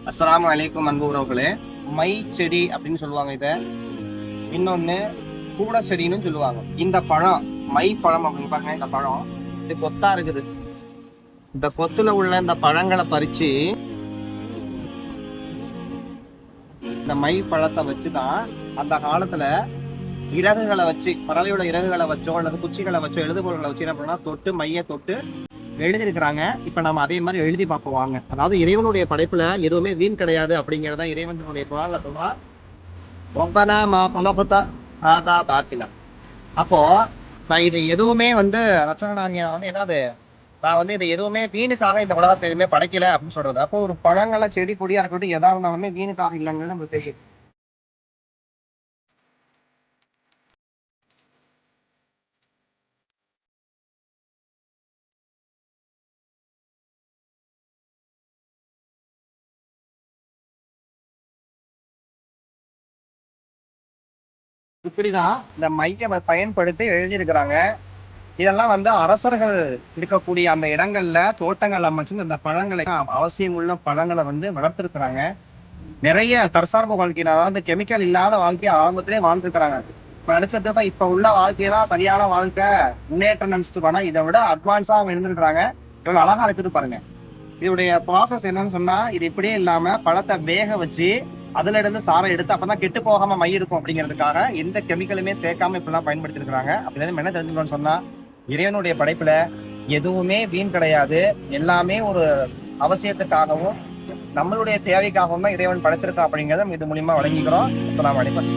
அஸ்ஸலாமு அலைக்கும் அன்பு உறவுகளே. மை செடி அப்படின்னு சொல்லுவாங்க இதை. இன்னொன்னு கூட செடின்னு சொல்லுவாங்க. இந்த பழம் மை பழம் அப்படின்னு பாருங்க. இந்த பழம் இது கொத்தா இருக்குது. இந்த கொத்துல உள்ள இந்த பழங்களை பறிச்சு இந்த மை பழத்தை வச்சுதான் அந்த காலத்துல இறகுகளை வச்சு, பறவையோட இறகுகளை வச்சோ அல்லது குச்சிகளை வச்சோ, எழுதுகோள்களை வச்சு என்ன பண்ணா தொட்டு மைய தொட்டு எழுதியிருக்கிறாங்க. இப்ப நம்ம அதே மாதிரி எழுதி பார்ப்போம் வாங்க. அதாவது இறைவனுடைய படைப்புல எதுவுமே வீண் கிடையாது அப்படிங்கிறத இறைவனுடைய குரான்ல சொல்றா. ரொம்பனா பலபத்தா ஆதா பாத்திலா. அப்போ நான் இது எதுவுமே ரச்சனாங்க என்னது, நான் இதை எதுவுமே வீணுக்காக இந்த உலகத்தை எதுவுமே படைக்கல அப்படின்னு சொல்றது. அப்போ ஒரு பழங்களை செடி கொடியா இருக்கட்டும் எதா இருந்தாலுமே வீணுக்காக இல்லைங்கிறது நமக்கு தெரியும். இப்படிதான் இந்த மைய பயன்படுத்தி எழுதியிருக்கிறாங்க. இதெல்லாம் அரசர்கள் இருக்கக்கூடிய அந்த இடங்கள்ல தோட்டங்கள் அமைச்சு இந்த பழங்களை, அவசியம் உள்ள பழங்களை வளர்த்திருக்கிறாங்க. நிறைய தற்சார்பு வாழ்க்கை, அதாவது கெமிக்கல் இல்லாத வாழ்க்கையை ஆரம்பத்திலே வாழ்ந்துருக்கிறாங்க. இப்ப நினைச்சது இப்ப உள்ள வாழ்க்கையெல்லாம் சரியான வாழ்க்கை, முன்னேற்றம் நினைச்சிட்டு போனா இதை விட அட்வான்ஸா இருந்திருக்கிறாங்க. இவ்வளவு அழகா இருக்குது பாருங்க. இதோடைய ப்ராசஸ் என்னன்னு சொன்னா, இது இப்படியே இல்லாம பழத்தை வேக வச்சு அதுல இருந்து சாரம் எடுத்து அப்பதான் கெட்டு போகாம மை இருக்கும் அப்படிங்கிறதுக்காக எந்த கெமிக்கலுமே சேர்க்காம இப்பெல்லாம் பயன்படுத்தி இருக்கிறாங்க. அப்படி என்ன தெரிஞ்சுக்கணும்னு சொன்னா, இறைவனுடைய படைப்புல எதுவுமே வீண் கிடையாது. எல்லாமே ஒரு அவசியத்துக்காகவும் நம்மளுடைய தேவைக்காகவும் தான் இறைவன் படைச்சிருக்கா அப்படிங்கிறத இது மூலியமா வழங்கிக்கிறோம். அஸ்ஸலாமு அலைக்கும்.